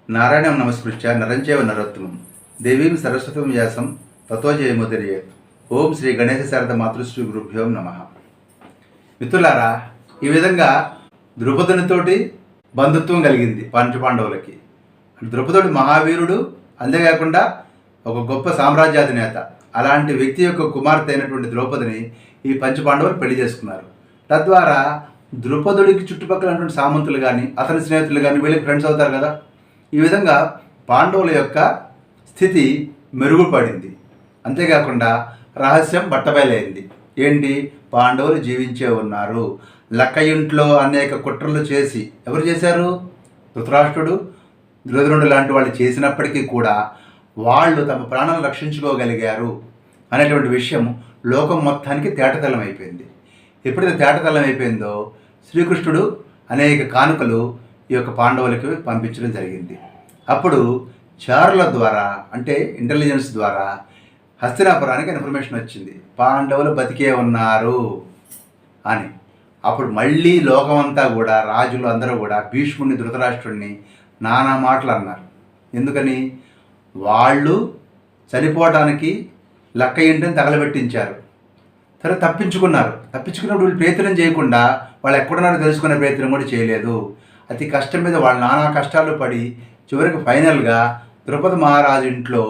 నారాయణం నమస్కృత్య నరంచేవ నరోత్తమం దేవీం సరస్వతం వ్యాసం తతో జయముదర్యేత్. ఓం శ్రీ గణేశ శారద మాతృశ్రీ గురుభ్యో నమః. మిత్రులారా, ఈ విధంగా ద్రుపదునితోటి బంధుత్వం కలిగింది పంచపాండవులకి. ద్రుపదుడు మహావీరుడు, అంతేకాకుండా ఒక గొప్ప సామ్రాజ్యాధినేత. అలాంటి వ్యక్తి యొక్క కుమార్తె అయినటువంటి ద్రౌపదిని ఈ పంచపాండవులు పెళ్లి చేసుకున్నారు. తద్వారా ద్రుపదుడికి చుట్టుపక్కల ఉన్నటువంటి సామంతులు కానీ, అతని స్నేహితులు కానీ వీళ్ళకి ఫ్రెండ్స్ అవుతారు కదా. ఈ విధంగా పాండవుల యొక్క స్థితి మెరుగుపడింది. అంతేకాకుండా రహస్యం బట్టబయలైంది. ఏంటి? పాండవులు జీవించే ఉన్నారు. లక్క ఇంట్లో అనేక కుట్రలు చేసి, ఎవరు చేశారు? ధృతరాష్ట్రుడు, దుర్యోధనుడు లాంటి వాళ్ళు చేసినప్పటికీ కూడా వాళ్ళు తమ ప్రాణాలను రక్షించుకోగలిగారు అనేటువంటి విషయం లోకం మొత్తానికి తేటతెల్లం అయిపోయింది. ఎప్పుడైతే తేటతెల్లం అయిపోయిందో శ్రీకృష్ణుడు అనేక కానుకలు ఈ యొక్క పాండవులకి పంపించడం జరిగింది. అప్పుడు చారుల ద్వారా, అంటే ఇంటెలిజెన్స్ ద్వారా హస్తినాపురానికి ఇన్ఫర్మేషన్ వచ్చింది, పాండవులు బతికే ఉన్నారు అని. అప్పుడు మళ్ళీ లోకమంతా కూడా, రాజులు అందరూ కూడా భీష్ముడిని, ధృతరాష్ట్రుడిని నానా మాటలు అన్నారు. ఎందుకని? వాళ్ళు చనిపోవడానికి లక్క ఇంటిని తగలబెట్టించారు. సరే, తప్పించుకున్నప్పుడు వీళ్ళు ప్రయత్నం చేయకుండా, వాళ్ళు ఎక్కడున్నారో తెలుసుకునే ప్రయత్నం కూడా చేయలేదు. అతి కష్టం మీద వాళ్ళు నానా కష్టాలు పడి చివరికి ఫైనల్గా ద్రుపద మహారాజు ఇంట్లో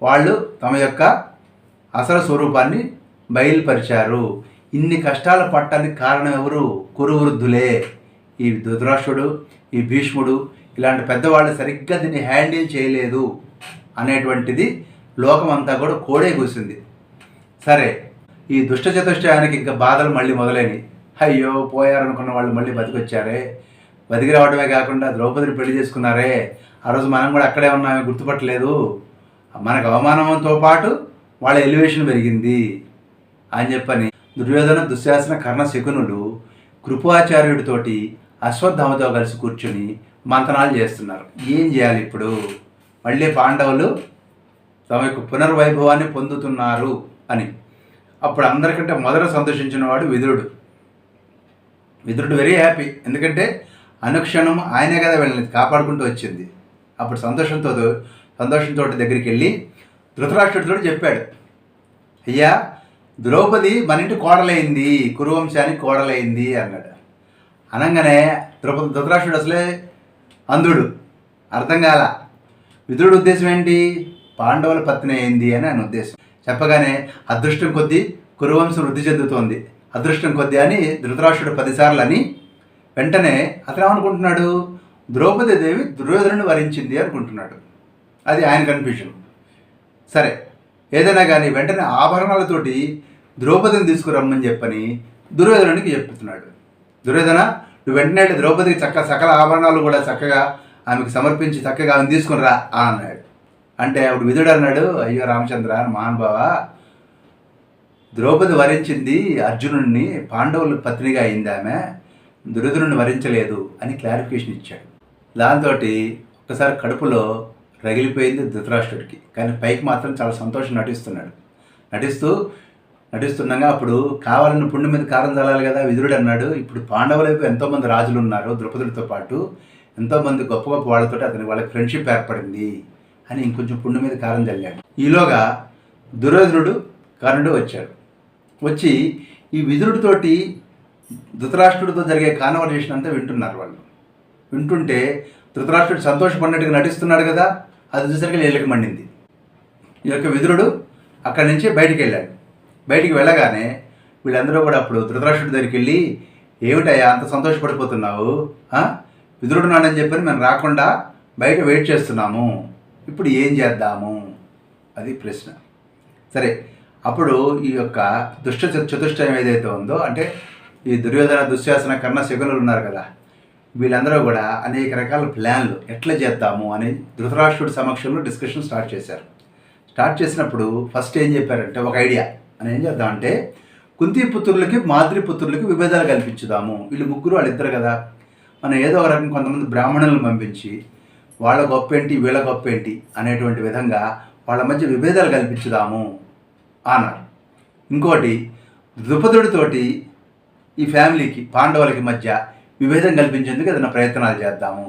వాళ్ళు తమ యొక్క అసలు స్వరూపాన్ని బయలుపరిచారు. ఇన్ని కష్టాలు పట్టడానికి కారణం ఎవరు? కురువృద్ధులే. ఈ ధృతరాష్ట్రుడు, ఈ భీష్ముడు ఇలాంటి పెద్దవాళ్ళు సరిగ్గా దీన్ని హ్యాండిల్ చేయలేదు అనేటువంటిది లోకమంతా కూడా కోడే కూసింది. సరే, ఈ దుష్ట చతుష్టయానికి ఇంకా బాధలు మళ్ళీ మొదలైనవి. అయ్యో, పోయారనుకున్న వాళ్ళు మళ్ళీ బతికొచ్చారే, బతికి రావడమే కాకుండా ద్రౌపదిని పెళ్లి చేసుకున్నారే, ఆ రోజు మనం కూడా అక్కడే ఉన్నామే, గుర్తుపట్టలేదు, మనకు అవమానంతో పాటు వాళ్ళ ఎలివేషన్ పెరిగింది అని చెప్పని దుర్యోధన, దుశ్శాసన, కర్ణ, శకునులు కృపాచార్యుడితోటి అశ్వత్థామతో కలిసి కూర్చుని మంతనాలు చేస్తున్నారు. ఏం చేయాలి ఇప్పుడు? మళ్ళీ పాండవులు తమ యొక్క పునర్వైభవాన్ని పొందుతున్నారు అని. అప్పుడు అందరికంటే మొదట సంతోషించిన వాడు విదురుడు. విదురుడు వెరీ హ్యాపీ. ఎందుకంటే అనుక్షణం ఆయనే కదా వీళ్ళని కాపాడుకుంటూ వచ్చింది. అప్పుడు సంతోషంతో దగ్గరికి వెళ్ళి ధృతరాష్ట్రుడితో చెప్పాడు, అయ్యా, ద్రౌపది మన ఇంటి కోడలైంది, కురువంశానికి కోడలైంది అన్నాడు. అనగానే ధృతరాష్ట్రుడు అసలే అంధుడు, అర్థం కాల. విదురుడు ఉద్దేశం ఏంటి? పాండవుల పత్ని అయింది అని ఆయన ఉద్దేశం. చెప్పగానే అదృష్టం కొద్దీ కురువంశం వృద్ధి చెందుతోంది, అదృష్టం కొద్దీ అని ధృతరాష్ట్రుడు 10 సార్లు అని వెంటనే అతను ఏమనుకుంటున్నాడు? ద్రౌపది దేవి దుర్యోధనుని వరించింది అనుకుంటున్నాడు. అది ఆయన కన్ఫ్యూజన్. సరే, ఏదైనా కానీ వెంటనే ఆభరణాలతోటి ద్రౌపదిని తీసుకురమ్మని చెప్పని దుర్యోధనునికి చెప్తున్నాడు. దుర్యోధన, నువ్వు వెంటనే ద్రౌపదికి సకల ఆభరణాలు కూడా చక్కగా ఆమెకు సమర్పించి చక్కగా ఆమెను తీసుకుని రా అన్నాడు. అంటే అప్పుడు విదుడు అన్నాడు, అయ్యో రామచంద్ర, మహానుభావ, ద్రౌపది వరించింది అర్జునుడిని, పాండవుల పత్నిగా అయింది ఆమె, దుర్యోధనుడిని వరించలేదు అని క్లారిఫికేషన్ ఇచ్చాడు. దాంతో ఒక్కసారి కడుపులో రగిలిపోయింది ధృతరాష్ట్రుడికి. కానీ పైకి మాత్రం చాలా సంతోషం నటిస్తుండగా అప్పుడు కావాలని పుండు మీద కారం చల్లాలి కదా. విదురుడు అన్నాడు, ఇప్పుడు పాండవుల వైపు ఎంతోమంది రాజులు ఉన్నారు, ద్రౌపదుడితో పాటు ఎంతోమంది గొప్ప గొప్ప వాళ్ళతో వాళ్ళకి ఫ్రెండ్షిప్ ఏర్పడింది అని ఇంకొంచెం పుండు మీద కారం చల్లాడు. ఈలోగా దుర్యోధనుడు, కర్ణుడు వచ్చాడు. వచ్చి ఈ విదురుడితోటి ధృతరాష్ట్రుడితో జరిగే కాన్వర్జేషన్ అంతా వింటున్నారు. వాళ్ళు వింటుంటే ధృతరాష్ట్రుడు సంతోషపడినట్టుగా నటిస్తున్నాడు కదా, అది చూసరికి వీళ్ళకి మండింది. ఈ యొక్క విదురుడు అక్కడి నుంచి బయటికి వెళ్ళాడు. బయటికి వెళ్ళగానే వీళ్ళందరూ కూడా అప్పుడు ధృతరాష్ట్రుడి దగ్గరికి వెళ్ళి, ఏమిటయ్యా అంత సంతోషపడిపోతున్నావు? విదురుడు నాడని చెప్పని మేము రాకుండా బయట వెయిట్ చేస్తున్నాము, ఇప్పుడు ఏం చేద్దాము? అది ప్రశ్న. సరే, అప్పుడు ఈ యొక్క దుష్ట చతుష్టయం ఏదైతే ఉందో, అంటే ఈ దుర్యోధన, దుశ్శాసన, కర్ణ, శకునులు ఉన్నారు కదా, వీళ్ళందరూ కూడా అనేక రకాల ప్లాన్లు ఎట్లా చేద్దాము అని ధృతరాష్ట్రుడి సమక్షంలో డిస్కషన్ స్టార్ట్ చేశారు. స్టార్ట్ చేసినప్పుడు ఫస్ట్ ఏం చెప్పారంటే, ఒక ఐడియా అని ఏం చేద్దామంటే, కుంతి పుత్రులకి, మాద్రి పుత్రులకి విభేదాలు కల్పించుదాము. వీళ్ళు ముగ్గురు, వాళ్ళిద్దరు కదా, మనం ఏదో ఒక రకం కొంతమంది బ్రాహ్మణులను పంపించి వాళ్ళ గొప్ప ఏంటి, వీళ్ళ గొప్ప ఏంటి అనేటువంటి విధంగా వాళ్ళ మధ్య విభేదాలు కల్పించుదాము అన్నారు. ఇంకోటి, ద్రుపదుడితోటి ఈ ఫ్యామిలీకి, పాండవులకి మధ్య విభేదం కల్పించేందుకు ఏదైనా ప్రయత్నాలు చేద్దాము.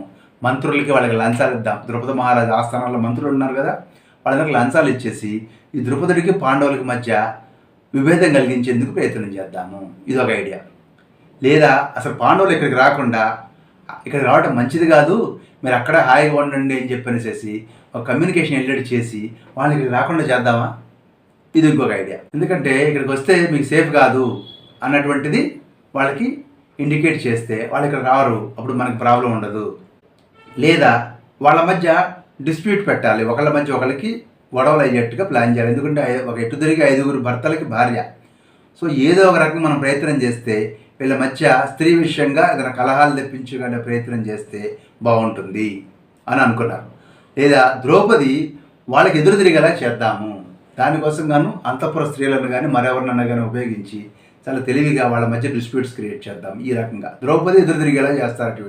మంత్రులకి వాళ్ళకి లంచాలు ఇద్దాం. ద్రుపద మహారాజు ఆస్థానంలో మంత్రులు ఉన్నారు కదా, వాళ్ళకి లంచాలు ఇచ్చేసి ఈ ద్రుపదుడికి పాండవులకి మధ్య విభేదం కలిగించేందుకు ప్రయత్నం చేద్దాము. ఇది ఒక ఐడియా. లేదా అసలు పాండవులు ఇక్కడికి రాకుండా, ఇక్కడికి రావడం మంచిది కాదు, మీరు అక్కడ హాయిగా ఉండండి అని చెప్పనేసి ఒక కమ్యూనికేషన్ ఎల్రెడీ చేసి వాళ్ళని ఇక్కడికి రాకుండా చేద్దామా? ఇది ఇంకొక ఐడియా. ఎందుకంటే ఇక్కడికి వస్తే మీకు సేఫ్ కాదు అన్నటువంటిది వాళ్ళకి ఇండికేట్ చేస్తే వాళ్ళు ఇక్కడ రారు, అప్పుడు మనకి ప్రాబ్లం ఉండదు. లేదా వాళ్ళ మధ్య డిస్ప్యూట్ పెట్టాలి, ఒకళ్ళ మధ్య ఒకరికి గొడవలు అయ్యేట్టుగా ప్లాన్ చేయాలి. ఎందుకంటే ఒక ఎటు తిరిగి 5 భర్తలకి భార్య. సో ఏదో ఒక రకంగా మనం ప్రయత్నం చేస్తే వీళ్ళ మధ్య స్త్రీ విషయంగా ఏదైనా కలహాలు తెప్పించుకునే ప్రయత్నం చేస్తే బాగుంటుంది అని అనుకున్నారు. లేదా ద్రౌపది వాళ్ళకి ఎదురు తిరిగేలా చేద్దాము, దానికోసం గాను అంతఃపుర స్త్రీలను కానీ మరెవరినన్నా కానీ ఉపయోగించి చాలా తెలివిగా వాళ్ళ మధ్య డిస్ప్యూట్స్ క్రియేట్ చేద్దాం. ఈ రకంగా ద్రౌపది ఎదురు తిరిగేలా చేస్తారట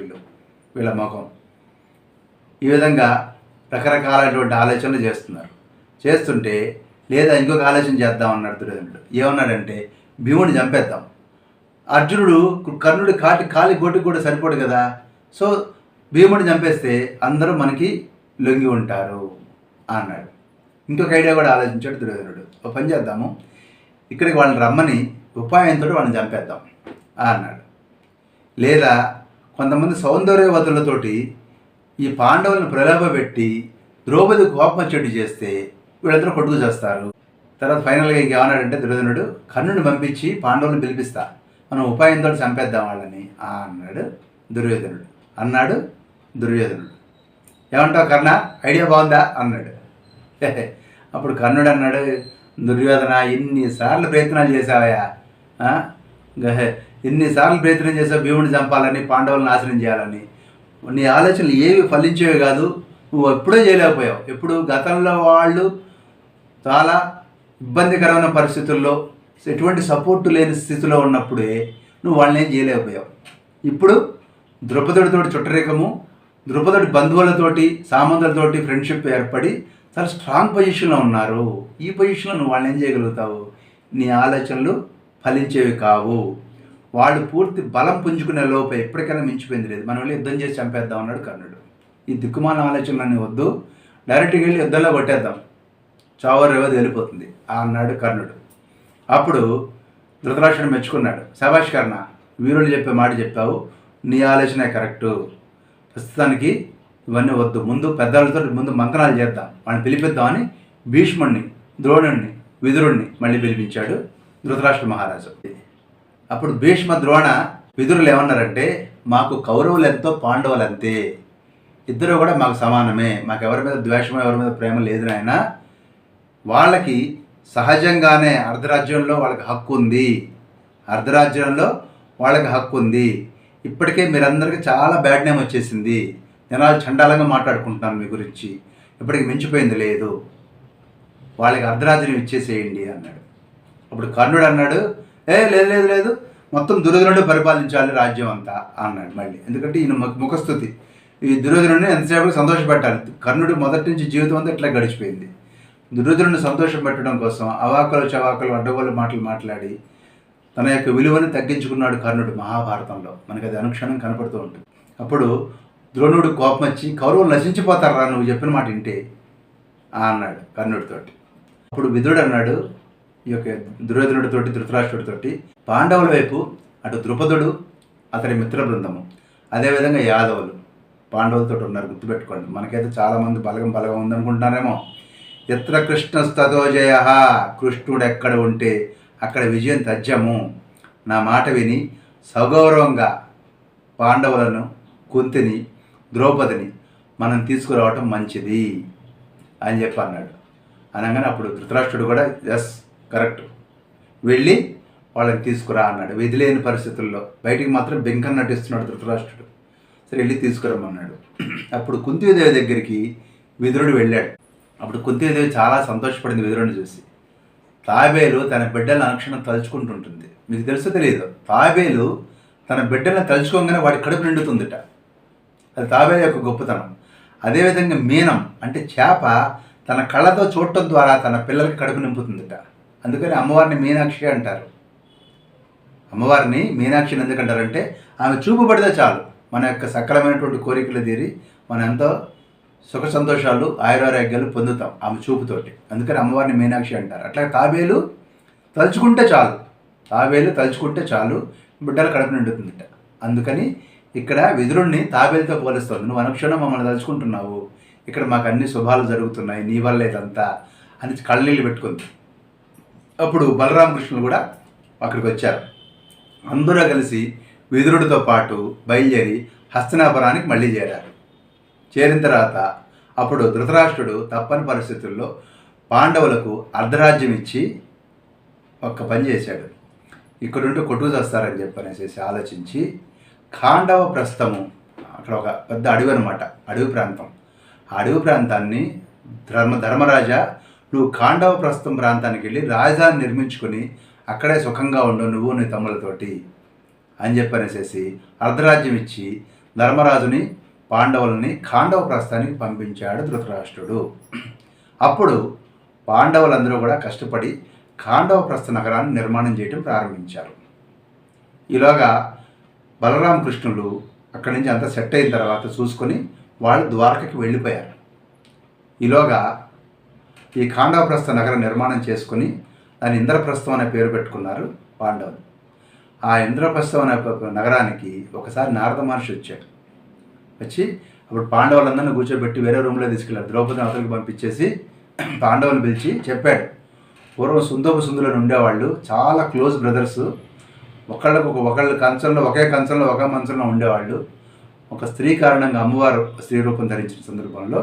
వీళ్ళ ముఖం. ఈ విధంగా రకరకాలైనటువంటి ఆలోచనలు చేస్తుంటే లేదా ఇంకొక ఆలోచన చేద్దాం అన్నాడు దుర్యోధనుడు. ఏమన్నాడంటే భీముడిని చంపేద్దాం, అర్జునుడు కర్ణుడి కాలి గోటికి కూడా సరిపోడు కదా, సో భీముడిని చంపేస్తే అందరూ మనకి లొంగి ఉంటారు అన్నాడు. ఇంకొక ఐడియా కూడా ఆలోచించాడు దుర్యోధనుడు. ఒక పని చేద్దాము, ఇక్కడికి వాళ్ళని రమ్మని ఉపాయంతో వాళ్ళని చంపేద్దాం అన్నాడు. లేదా కొంతమంది సౌందర్యవతులతోటి ఈ పాండవులను ప్రలోభపెట్టి ద్రౌపది కోపం వచ్చేట్టు చేస్తే వీళ్ళందరూ కొట్టుకు చేస్తారు. తర్వాత ఫైనల్గా ఇంకేమన్నాడంటే దుర్యోధనుడు, కర్ణుడిని పంపించి పాండవులను పిలిపిస్తా, మనం ఉపాయంతో చంపేద్దాం వాళ్ళని అన్నాడు దుర్యోధనుడు. ఏమంటావు కర్ణ, ఐడియా బాగుందా అన్నాడు. అప్పుడు కర్ణుడు అన్నాడు, దుర్యోధన ఇన్నిసార్లు ప్రయత్నాలు చేసావయా, ఇన్నిసార్లు ప్రయత్నం చేసావు భీముడిని చంపాలని, పాండవులను నాశనం చేయాలని, నీ ఆలోచనలు ఏవి ఫలించేవి కాదు, నువ్వు ఎప్పుడూ చేయలేకపోయావు. ఎప్పుడు గతంలో వాళ్ళు చాలా ఇబ్బందికరమైన పరిస్థితుల్లో ఎటువంటి సపోర్టు లేని స్థితిలో ఉన్నప్పుడే నువ్వు వాళ్ళని ఏం చేయలేకపోయావు. ఇప్పుడు ద్రుపదుడితో చుట్టరికము, ద్రుపదుడి బంధువులతోటి సామంతులతోటి ఫ్రెండ్షిప్ ఏర్పడి చాలా స్ట్రాంగ్ పొజిషన్లో ఉన్నారు. ఈ పొజిషన్లో నువ్వు వాళ్ళని ఏం చేయగలుగుతావు? నీ ఆలోచనలు ఫలించేవి కావు. వాళ్ళు పూర్తి బలం పుంజుకునే లోపే ఎప్పటికైనా మించిపోయింది లేదు, మనం వెళ్ళి యుద్ధం చేసి చంపేద్దాం అన్నాడు కర్ణుడు. ఈ దిక్కుమాల ఆలోచనలన్నీ వద్దు, డైరెక్ట్గా వెళ్ళి యుద్ధంలో కొట్టేద్దాం, చావరేవది వెళ్ళిపోతుంది అన్నాడు కర్ణుడు. అప్పుడు ధృతరాష్ట్రుడు మెచ్చుకున్నాడు. శభాష్ కర్ణ, వీరులు చెప్పే మాట చెప్పావు, నీ ఆలోచనే కరెక్టు, ప్రస్తుతానికి ఇవన్నీ వద్దు, ముందు పెద్దలతో ముందు మంత్రాలు చేద్దాం, వాళ్ళని పిలిపిద్దామని భీష్ముడిని, ద్రోణుడిని, విదురుణ్ణి మళ్ళీ పిలిపించాడు ధృతరాష్ట్ర మహారాజు. అప్పుడు భీష్మ, ద్రోణ, విదురులు ఏమన్నారంటే, మాకు కౌరవులు ఎంతో పాండవులు అంతే, ఇద్దరు కూడా మాకు సమానమే, మాకు ఎవరి మీద ద్వేషమో ఎవరి మీద ప్రేమ లేదు నాయన, వాళ్ళకి సహజంగానే అర్ధరాజ్యంలో వాళ్ళకి హక్కు ఉంది, ఇప్పటికే మీరందరికీ చాలా బ్యాడ్ నేమ్ వచ్చేసింది, జనాలు చండాలంగా మాట్లాడుకుంటున్నాను మీ గురించి, ఇప్పటికి మించిపోయింది లేదు, వాళ్ళకి అర్ధరాజ్యం ఇచ్చేసేయండి అన్నాడు. అప్పుడు కర్ణుడు అన్నాడు, లేదు మొత్తం దుర్యోధనుడు పరిపాలించాలి రాజ్యం అంతా అన్నాడు మళ్ళీ. ఎందుకంటే ఈయన ముఖస్థుతి, ఈ దుర్యోధనుడిని ఎంతసేపు సంతోషపెట్టాలి. కర్ణుడు మొదటి నుంచి జీవితం అంతా ఇట్లా గడిచిపోయింది. దుర్యోధనుడిని సంతోషం పెట్టడం కోసం అవాకులు చవాకులు అడ్డగోలు మాటలు మాట్లాడి తన యొక్క విలువని తగ్గించుకున్నాడు కర్ణుడు మహాభారతంలో. మనకి అది అనుక్షణం కనపడుతూ ఉంటుంది. అప్పుడు ద్రోణుడు కోపం వచ్చి, కౌరవులు నశించిపోతారా నువ్వు చెప్పిన మాట వింటే అన్నాడు కర్ణుడితోటి. అప్పుడు విదురుడు అన్నాడు ఈ యొక్క దుర్యోధనుడితోటి, ధృతరాష్ట్రుడితోటి, పాండవుల వైపు అటు ద్రుపదుడు, అతడి మిత్ర బృందము, అదేవిధంగా యాదవులు పాండవులతో ఉన్నారు, గుర్తుపెట్టుకోండి. మనకైతే చాలామంది బలగం ఉందనుకుంటున్నారేమో. ఎత్ర కృష్ణస్తతో జయ, కృష్ణుడు ఎక్కడ ఉంటే అక్కడ విజయం తథ్యము. నా మాట విని సగౌరవంగా పాండవులను, కుంతిని, ద్రౌపదిని మనం తీసుకురావటం మంచిది అని చెప్పి అన్నాడు. అనగానే అప్పుడు ధృతరాష్ట్రుడు కూడా ఎస్ కరెక్ట్, వెళ్ళి వాళ్ళని తీసుకురా అన్నాడు. విధి లేని పరిస్థితుల్లో బయటికి మాత్రం బెంకన్ నటిస్తున్నాడు ధృతరాష్ట్రుడు. సరే వెళ్ళి తీసుకురమ్మన్నాడు. అప్పుడు కుంతీదేవి దగ్గరికి విదురుడు వెళ్ళాడు. అప్పుడు కుంతీదేవి చాలా సంతోషపడింది విదురుడిని చూసి. తాబేలు తన బిడ్డలను అనుక్షణం తలుచుకుంటుంటుంది. మీకు తెలుసో తెలియదు, తాబేలు తన బిడ్డలను తలుచుకోగానే వాడి కడుపు నిండుతుందిట. అది తాబేలు యొక్క గొప్పతనం. అదేవిధంగా మీనం అంటే చేప తన కళ్ళతో చూడటం ద్వారా తన పిల్లలకి కడుపు నింపుతుందిట. అందుకని అమ్మవారిని మీనాక్షి అంటారు. అమ్మవారిని మీనాక్షిని ఎందుకంటారంటే ఆమె చూపు పడితే చాలు మన యొక్క సకలమైనటువంటి కోరికలు తీరి మనం ఎంతో సుఖ సంతోషాలు ఆయురారోగ్యాలు పొందుతాం ఆమె చూపుతోటి. అందుకని అమ్మవారిని మీనాక్షి అంటారు. అట్లా తాబేలు తలుచుకుంటే చాలు, తాబేలు తలుచుకుంటే చాలు బిడ్డలు కడుపు నిండుతుందిట. అందుకని ఇక్కడ విదురుణ్ణి తాబేలుతో పోలుస్తుంది. నువ్వు అనుక్షణం మమ్మల్ని తలుచుకుంటున్నావు, ఇక్కడ మాకు అన్ని శుభాలు జరుగుతున్నాయి, నీ వల్ల ఇదంతా అని కళ్ళనీళ్ళు పెట్టుకుంది. అప్పుడు బలరామకృష్ణులు కూడా అక్కడికి వచ్చారు. అందరూ కలిసి విదురుడితో పాటు బయలుదేరి హస్తినాపురానికి మళ్ళీ చేరారు. చేరిన తర్వాత అప్పుడు ధృతరాష్ట్రుడు తప్పని పరిస్థితుల్లో పాండవులకు అర్ధరాజ్యం ఇచ్చి ఒక్క పని చేశాడు. ఇక్కడుంటే కొట్టుకు వస్తారని చెప్పనేసి ఆలోచించి ఖాండవ ప్రస్థము, అక్కడ ఒక పెద్ద అడవి అనమాట, అడవి ప్రాంతం. ఆ అడవి ప్రాంతాన్ని ధర్మరాజా నువ్వు ఖాండవ ప్రస్థం ప్రాంతానికి వెళ్ళి రాజధాని నిర్మించుకొని అక్కడే సుఖంగా ఉండు నువ్వు నీ తమ్ములతోటి అని చెప్పనేసి అర్ధరాజ్యం ఇచ్చి ధర్మరాజుని పాండవులని ఖాండవ ప్రస్థానికి పంపించాడు ధృతరాష్ట్రుడు. అప్పుడు పాండవులందరూ కూడా కష్టపడి ఖాండవ ప్రస్థ నగరాన్ని నిర్మాణం చేయడం ప్రారంభించారు. ఈలోగా బలరామకృష్ణులు అక్కడి నుంచి అంతా సెట్ అయిన తర్వాత చూసుకొని వాళ్ళు ద్వారకకి వెళ్ళిపోయారు. ఈలోగా ఈ ఖాండవ ప్రస్థ నగరం నిర్మాణం చేసుకుని దాని ఇంద్రప్రస్థం అనే పేరు పెట్టుకున్నారు పాండవులు. ఆ ఇంద్రప్రస్థం అనే నగరానికి ఒకసారి నారద మహర్షి వచ్చాడు. వచ్చి అప్పుడు పాండవులందరినీ కూర్చోబెట్టి వేరే రూమ్లో తీసుకెళ్ళారు. ద్రౌపదిని అవతలికి పంపించేసి పాండవులు పిలిచి చెప్పాడు, పూర్వం సుందోపసుందులను ఉండేవాళ్ళు చాలా క్లోజ్ బ్రదర్స్, ఒకళ్ళు కంచంలో ఒకే కంచంలో ఒకే మంచంలో ఉండేవాళ్ళు. ఒక స్త్రీ కారణంగా అమ్మవారు స్త్రీ రూపం ధరించిన సందర్భంలో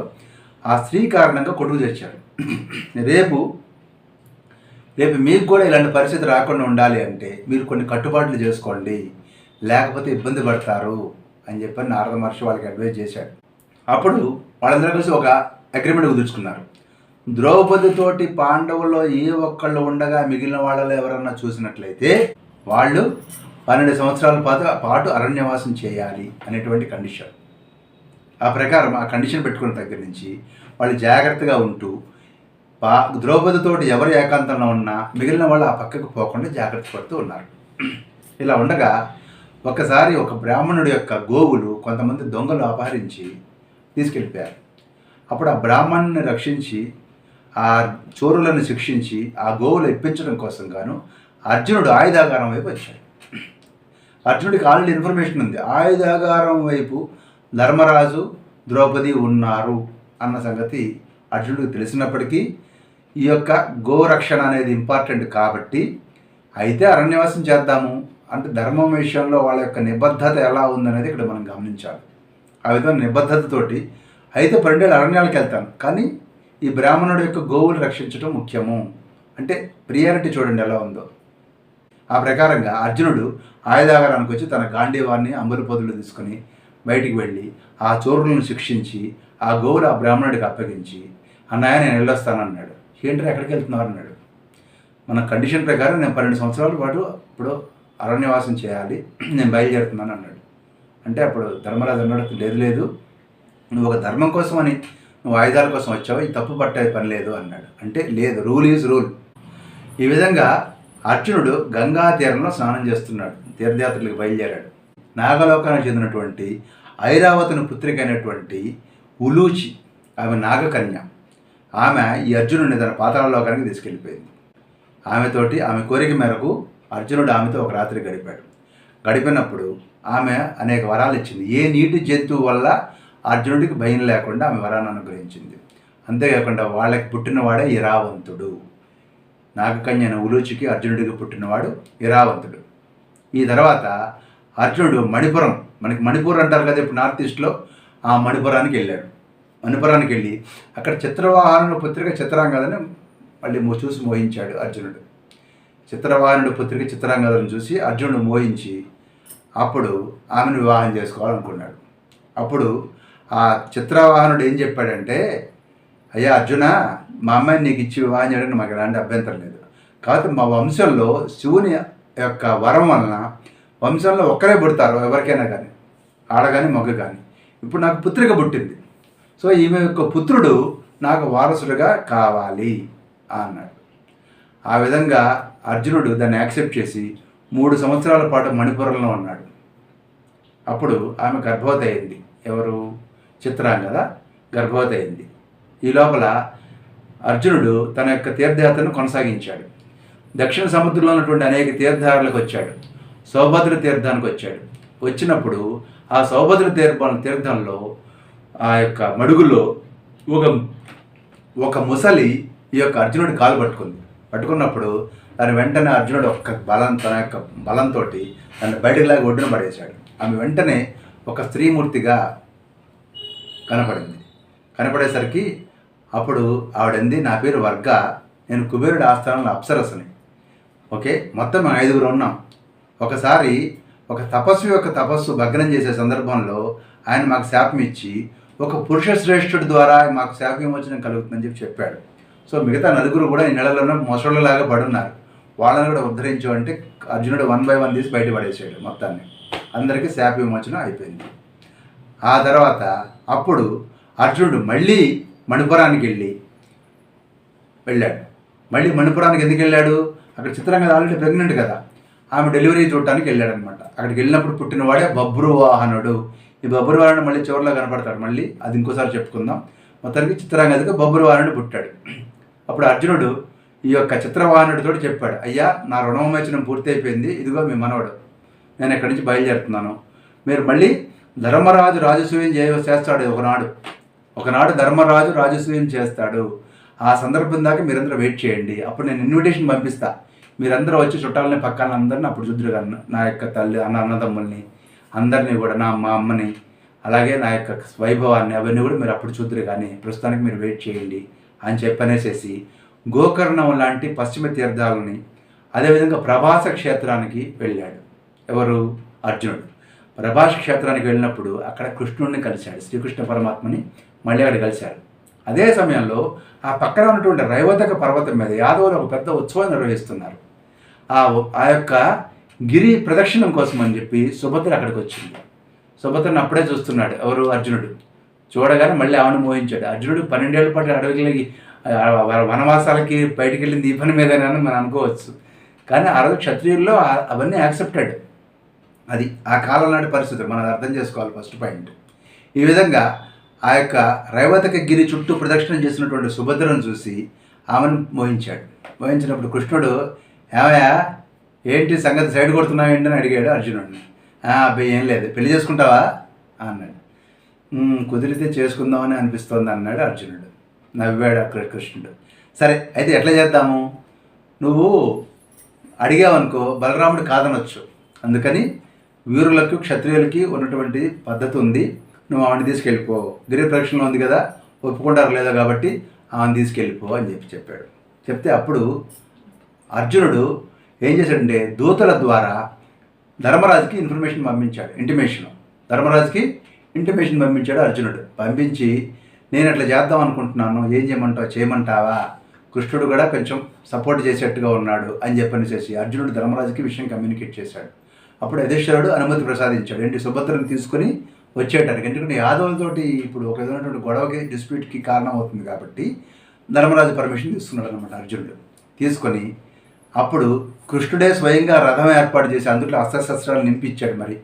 ఆ స్త్రీ కారణంగా కొడుకు తెచ్చారు. రేపు మీకు కూడా ఇలాంటి పరిస్థితి రాకుండా ఉండాలి అంటే మీరు కొన్ని కట్టుబాట్లు చేసుకోండి, లేకపోతే ఇబ్బంది పడతారు అని చెప్పని నారద మహర్షి వాళ్ళకి అడ్వైజ్ చేశాడు. అప్పుడు వాళ్ళందరూ కలిసి ఒక అగ్రిమెంట్ కుదుర్చుకున్నారు. ద్రౌపదితోటి పాండవుల్లో ఏ ఒక్కళ్ళు ఉండగా మిగిలిన వాళ్ళలో ఎవరన్నా చూసినట్లయితే వాళ్ళు 12 సంవత్సరాల పాటు అరణ్యవాసం చేయాలి అనేటువంటి కండిషన్. ఆ ప్రకారం ఆ కండిషన్ పెట్టుకున్న దగ్గర నుంచి వాళ్ళు జాగ్రత్తగా ఉంటూ ద్రౌపదితోటి ఎవరు ఏకాంతంలో ఉన్నా మిగిలిన వాళ్ళు ఆ పక్కకు పోకుండా జాగ్రత్త పడుతూ ఉన్నారు. ఇలా ఉండగా ఒకసారి ఒక బ్రాహ్మణుడి యొక్క గోవులు కొంతమంది దొంగలు అపహరించి తీసుకెళ్ళిపోయారు. అప్పుడు ఆ బ్రాహ్మణుని రక్షించి ఆ చోరులను శిక్షించి ఆ గోవులు ఇప్పించడం కోసం గాను అర్జునుడు ఆయుధాగారం వైపు వచ్చాడు. అర్జునుడికి ఆల్రెడీ ఇన్ఫర్మేషన్ ఉంది, ఆయుధాగారం వైపు ధర్మరాజు ద్రౌపది ఉన్నారు అన్న సంగతి అర్జునుడికి తెలిసినప్పటికీ ఈ యొక్క గోరక్షణ అనేది ఇంపార్టెంట్ కాబట్టి అయితే అరణ్యవాసం చేద్దాము అంటే ధర్మం విషయంలో వాళ్ళ యొక్క నిబద్ధత ఎలా ఉందనేది ఇక్కడ మనం గమనించాలి. ఆ విధంగా నిబద్ధతతోటి అయితే 12 అరణ్యాలకు వెళ్తాను, కానీ ఈ బ్రాహ్మణుడి యొక్క గోవులు రక్షించడం ముఖ్యము అంటే ప్రియారిటీ చూడండి ఎలా ఉందో. ఆ ప్రకారంగా అర్జునుడు ఆయుధాగారానికి వచ్చి తన గాంధీవాన్ని అంబుల పొదులు తీసుకొని బయటికి వెళ్ళి ఆ చోరులను శిక్షించి ఆ గోవులు ఆ బ్రాహ్మణుడికి అప్పగించి అన్నయ్య నేను వెళ్ళొస్తానన్నాడు. ఏంటంటే ఎక్కడికి వెళ్తున్నారు అన్నాడు. మన కండిషన్ ప్రకారం నేను 12 సంవత్సరాల పాటు ఇప్పుడు అరణ్యవాసం చేయాలి, నేను బయలుదేరుతున్నాను అన్నాడు. అంటే అప్పుడు ధర్మరాజు అన్నాడు, లేదు నువ్వు ఒక ధర్మం కోసం అని నువ్వు ఆయుధాల కోసం వచ్చావు, ఈ తప్పు పట్టే పని లేదు అన్నాడు. అంటే లేదు, రూల్ ఈజ్ రూల్. ఈ విధంగా అర్జునుడు గంగా తీరంలో స్నానం చేస్తున్నాడు, తీర్థయాత్రలకు బయలుదేరాడు. నాగలోకానికి చెందినటువంటి ఐరావతుని పుత్రిక అయినటువంటి ఉలూచి, ఆమె నాగకన్య, ఆమె ఈ అర్జునుడిని తన పాతాళలోకానికి తీసుకెళ్ళిపోయింది. ఆమె కోరిక మేరకు అర్జునుడు ఆమెతో ఒక రాత్రి గడిపాడు. గడిపినప్పుడు ఆమె అనేక వరాలు ఇచ్చింది. ఏ నీటి జంతువు వల్ల అర్జునుడికి భయం లేకుండా ఆమె వరాన్ని అనుగ్రహించింది. అంతేకాకుండా వాళ్ళకి పుట్టినవాడే ఇరావంతుడు. నాగకన్యన ఉలూచికి అర్జునుడికి పుట్టినవాడు ఇరావంతుడు. ఈ తర్వాత అర్జునుడు మణిపురం, మనకి మణిపూర్ అంటారు కదా ఇప్పుడు నార్త్ ఈస్ట్లో, ఆ మణిపురానికి వెళ్ళాడు. మణిపురానికి వెళ్ళి అక్కడ చిత్రవాహనుడు పుత్రిక చిత్రాంగదని మళ్ళీ చూసి మోహించాడు అర్జునుడు. చిత్రవాహనుడు పుత్రిక చిత్రాంగదను చూసి అర్జునుడు మోహించి అప్పుడు ఆమెను వివాహం చేసుకోవాలనుకున్నాడు. అప్పుడు ఆ చిత్రవాహనుడు ఏం చెప్పాడంటే, అయ్యా అర్జున, మా అమ్మాయిని నీకు ఇచ్చి వివాహం చేయడానికి మాకు ఎలాంటి అభ్యంతరం లేదు, కాబట్టి మా వంశంలో శివుని యొక్క వరం వలన వంశంలో ఒక్కరే పుడతారు ఎవరికైనా కానీ, ఆడ కానీ మగ కానీ. ఇప్పుడు నాకు పుత్రిక పుట్టింది, సో ఈమె యొక్క పుత్రుడు నాకు వారసుడుగా కావాలి అన్నాడు. ఆ విధంగా అర్జునుడు దాన్ని యాక్సెప్ట్ చేసి 3 సంవత్సరాల పాటు మణిపురంలో ఉన్నాడు. అప్పుడు ఆమె గర్భవతి అయింది. ఎవరు? చిత్రాంగద గర్భవతి అయింది. ఈ లోపల అర్జునుడు తన యొక్క తీర్థయాత్రను కొనసాగించాడు. దక్షిణ సముద్రంలో ఉన్నటువంటి అనేక తీర్థాలకు వచ్చాడు. సౌభద్ర తీర్థానికి వచ్చాడు. వచ్చినప్పుడు ఆ సౌభద్ర తీర్థంలో ఆ యొక్క మడుగులో ఒక ముసలి ఈ యొక్క అర్జునుడి కాలు పట్టుకున్నప్పుడు దాని వెంటనే అర్జునుడు తన యొక్క బలంతో దాన్ని బయటకు లాగి ఒడ్డున పడేశాడు. ఆమె వెంటనే ఒక స్త్రీమూర్తిగా కనపడేసరికి అప్పుడు ఆవిడంది, నా పేరు వర్గ, నేను కుబేరుడి ఆస్థానంలో అప్సరసని. ఓకే, మొత్తం 5 ఉన్నాం. ఒకసారి ఒక తపస్సు భగ్నం చేసే సందర్భంలో ఆయన మాకు శాపం ఇచ్చి ఒక పురుష శ్రేష్ఠుడి ద్వారా మాకు శాప విమోచనం కలుగుతుందని చెప్పాడు. సో మిగతా 4 కూడా ఈ నెలలోనే మొసళ్ళలాగా పడున్నారు. వాళ్ళని కూడా ఉద్ధరించు అంటే అర్జునుడు 1 by 1 తీసి బయటపడేసాడు. మొత్తాన్ని అందరికీ శాప విమోచనం అయిపోయింది. ఆ తర్వాత అప్పుడు అర్జునుడు మళ్ళీ మణిపురానికి వెళ్ళాడు. మళ్ళీ మణిపురానికి ఎందుకు వెళ్ళాడు? అక్కడ చిత్రంగా ఆల్రెడీ ప్రెగ్నెంట్ కదా, ఆమె డెలివరీ చూడటానికి వెళ్ళాడనమాట. అక్కడికి వెళ్ళినప్పుడు పుట్టినవాడే బభ్రువాహనుడు. ఈ బభ్రువాహనుడు మళ్ళీ చివరిలో కనపడతాడు. మళ్ళీ అది ఇంకోసారి చెప్పుకుందాం. మొత్తానికి చిత్రాంగదకి బభ్రువాహనుడు పుట్టాడు. అప్పుడు అర్జునుడు ఈ యొక్క చిత్రవాహనుడితో చెప్పాడు, అయ్యా, నా రుణవిమోచనం పూర్తి అయిపోయింది, ఇదిగో మీ మనవడు, నేను ఎక్కడి నుంచి బయలుదేరుతున్నాను. మీరు మళ్ళీ ధర్మరాజు రాజసూయం చేస్తాడు. ఒకనాడు ధర్మరాజు రాజసూయం చేస్తాడు. ఆ సందర్భం దాకా మీరందరూ వెయిట్ చేయండి. అప్పుడు నేను ఇన్విటేషన్ పంపిస్తా. మీరందరూ వచ్చి చుట్టాలని పక్కన అందరినీ అప్పుడు చూద్దరు కానీ, నా యొక్క తల్లి అన్నదమ్ముల్ని అందరినీ కూడా, మా అమ్మని, అలాగే నా యొక్క వైభవాన్ని అవన్నీ కూడా మీరు అప్పుడు చూద్దరు కానీ ప్రస్తుతానికి మీరు వెయిట్ చేయండి అని చెప్పనేసేసి గోకర్ణం లాంటి పశ్చిమ తీర్థాలని, అదేవిధంగా ప్రభాస క్షేత్రానికి వెళ్ళాడు. ఎవరు? అర్జునుడు. ప్రభాస క్షేత్రానికి వెళ్ళినప్పుడు అక్కడ కృష్ణుడిని కలిశాడు. శ్రీకృష్ణ పరమాత్మని మళ్ళీ అక్కడ కలిశాడు. అదే సమయంలో ఆ పక్కన ఉన్నటువంటి రైవతక పర్వతం మీద యాదవులు ఒక పెద్ద ఉత్సవం నిర్వహిస్తున్నారు. ఆ యొక్క గిరి ప్రదక్షిణం కోసం అని చెప్పి సుభద్ర అక్కడికి వచ్చింది. సుభద్రను అప్పుడే చూస్తున్నాడు ఎవరు? అర్జునుడు. చూడగానే మళ్ళీ ఆమెను మోహించాడు. అర్జునుడు 12 ఏళ్ల పాటు అడవికి వనవాసాలకి బయటికి వెళ్ళింది ఈ పని మీదనని మనం అనుకోవచ్చు. కానీ ఆ రోజు క్షత్రియుల్లో అవన్నీ యాక్సెప్టెడ్. అది ఆ కాలం నాటి పరిస్థితి మనం అర్థం చేసుకోవాలి. First point. ఈ విధంగా ఆ యొక్క రైవతక గిరి చుట్టూ ప్రదక్షిణం చేసినటువంటి సుభద్రను చూసి ఆమెను మోహించినప్పుడు కృష్ణుడు, ఏమయ్యా ఏంటి సంగతి, సైడ్ కొడుతున్నావు ఏంటి అని అడిగాడు అర్జునుడిని. అబ్బాయి ఏం లేదు, పెళ్లి చేసుకుంటావా అన్నాడు. కుదిరితే చేసుకుందామని అనిపిస్తోంది అన్నాడు అర్జునుడు. నవ్వాడు అక్కడ కృష్ణుడు. సరే అయితే ఎట్లా చేద్దాము, నువ్వు అడిగావనుకో బలరాముడు కాదనొచ్చు, అందుకని వీరులకు క్షత్రియులకి ఉన్నటువంటి పద్ధతి ఉంది, నువ్వు ఆమెను తీసుకెళ్ళిపో, గిరి ప్రదక్షిణలో ఉంది కదా, ఒప్పుకుంటారు లేదా కాబట్టి ఆమెను తీసుకెళ్ళిపో అని చెప్పాడు. చెప్తే అప్పుడు అర్జునుడు ఏం చేశాడంటే దూతల ద్వారా ధర్మరాజుకి ఇంటిమేషన్ పంపించాడు అర్జునుడు. పంపించి నేను అట్లా చేద్దాం అనుకుంటున్నాను, ఏం చేయమంటావా? కృష్ణుడు కూడా కొంచెం సపోర్ట్ చేసేట్టుగా ఉన్నాడు అని చెప్పనేసి అర్జునుడు ధర్మరాజుకి విషయం కమ్యూనికేట్ చేశాడు. అప్పుడు యధిష్ఠిరుడు అనుమతి ప్రసాదించాడు. ఏంటి? సుభద్రను తీసుకుని వచ్చేటానికి. ఎందుకంటే యాదవులతోటి ఇప్పుడు ఒక విధమైనటువంటి గొడవకి, డిస్ప్యూట్కి కారణం అవుతుంది కాబట్టి ధర్మరాజు పర్మిషన్ తీసుకున్నాడు అనమాట అర్జునుడు. తీసుకొని అప్పుడు కృష్ణుడే స్వయంగా రథం ఏర్పాటు చేసి అందులో అస్త్రశస్త్రాలు నింపించాడు. మరి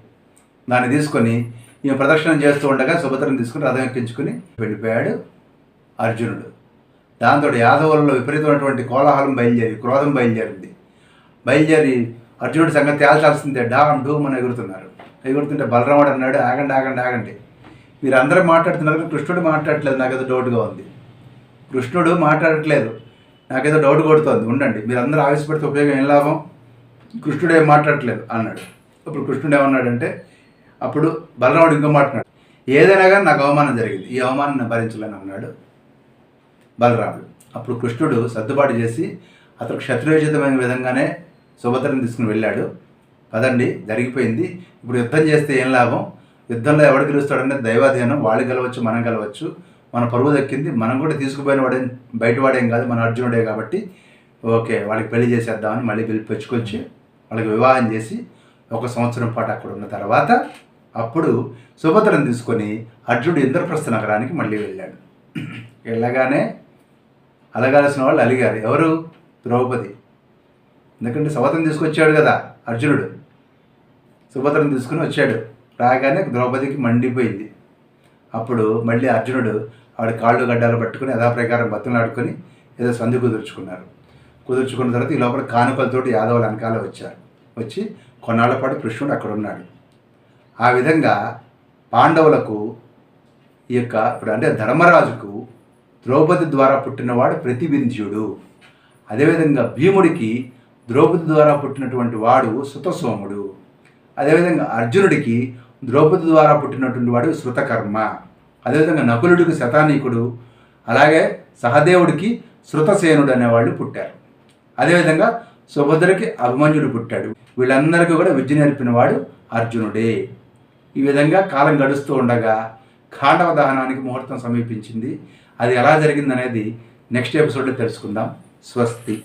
దాన్ని తీసుకొని ఈమె ప్రదక్షిణం చేస్తూ ఉండగా సుభద్రను తీసుకుని రథం ఎక్కించుకుని వెళ్ళిపోయాడు అర్జునుడు. దాంతో యాదవులలో విపరీతమైనటువంటి కోలాహలం క్రోధం బయలుదేరి అర్జునుడి సంగతి తేల్చాల్సిందే, డామ్ డూమ్ అని ఎగురుతుంటే బలరాముడు అన్నాడు, ఆగండి, మీరు అందరూ మాట్లాడుతున్నారు, కృష్ణుడు మాట్లాడట్లేదు, నాకేదో డౌట్గా ఉంది. కృష్ణుడు మాట్లాడట్లేదు, నాకేదో డౌట్ కొడుతోంది, ఉండండి, మీరు అందరూ ఆవేశపడితే ఉపయోగం ఏం లాభం, కృష్ణుడు ఏం మాట్లాడట్లేదు అన్నాడు. ఇప్పుడు కృష్ణుడు ఏమన్నాడంటే, అప్పుడు బలరాముడు ఇంకో మాట్లాడు, ఏదైనా కానీ నాకు అవమానం జరిగింది, ఈ అవమానం నేను భరించలేను అన్నాడు బలరాముడు. అప్పుడు కృష్ణుడు సర్దుబాటు చేసి అతను క్షత్రియోచితమైన విధంగానే సుభద్రను తీసుకుని వెళ్ళాడు. పదండి, జరిగిపోయింది, ఇప్పుడు యుద్ధం చేస్తే ఏం లాభం, యుద్ధంలో ఎవడు గెలుస్తాడనేది దైవాధీనం, వాళ్ళు గెలవచ్చు మనం గెలవచ్చు, మన పరువు దక్కింది, మనం కూడా తీసుకుపోయిన బయటవాడేం కాదు, మన అర్జునుడే కాబట్టి ఓకే వాళ్ళకి పెళ్లి చేసేద్దామని మళ్ళీ పిలుచుకొచ్చి వాళ్ళకి వివాహం చేసి 1 సంవత్సరం పాటు అక్కడ ఉన్న తర్వాత అప్పుడు సుభద్రను తీసుకొని అర్జునుడు ఇంద్రప్రస్థ నగరానికి మళ్ళీ వెళ్ళాడు. వెళ్ళగానే అలగాల్సిన వాళ్ళు అలిగారు. ఎవరు? ద్రౌపది. ఎందుకంటే సవతిని తీసుకొచ్చాడు కదా అర్జునుడు, సుభద్రను తీసుకుని వచ్చాడు. రాగానే ద్రౌపదికి మండిపోయింది. అప్పుడు మళ్ళీ అర్జునుడు వాడి కాళ్ళు గడ్డాలు పట్టుకుని యథాప్రకారం బతులాడుకొని ఏదో సంధి కుదుర్చుకున్న తర్వాత ఈ లోపల కానుకలతోటి యాదవుల వెనకాల వచ్చారు. వచ్చి కొన్నాళ్ల పాటు కృష్ణుడు అక్కడ ఉన్నాడు. ఆ విధంగా పాండవులకు ఈ యొక్క ఇప్పుడు అంటే ధర్మరాజుకు ద్రౌపది ద్వారా పుట్టినవాడు ప్రతివింధ్యుడు. అదేవిధంగా భీముడికి ద్రౌపది ద్వారా పుట్టినటువంటి వాడు సుతసోముడు. అదేవిధంగా అర్జునుడికి ద్రౌపది ద్వారా పుట్టినటువంటి వాడు శృతకర్మ. అదేవిధంగా నకులుడికి శతానీకుడు, అలాగే సహదేవుడికి శృతసేనుడు అనేవాళ్ళు పుట్టారు. అదేవిధంగా సుభద్రకి అభిమన్యుడు పుట్టాడు. వీళ్ళందరికీ కూడా విద్య నేర్పిన వాడు అర్జునుడే. ఈ విధంగా కాలం గడుస్తూ ఉండగా ఖాండవ దహనానికి ముహూర్తం సమీపించింది. అది ఎలా జరిగిందనేది నెక్స్ట్ ఎపిసోడ్లో తెలుసుకుందాం. స్వస్తి.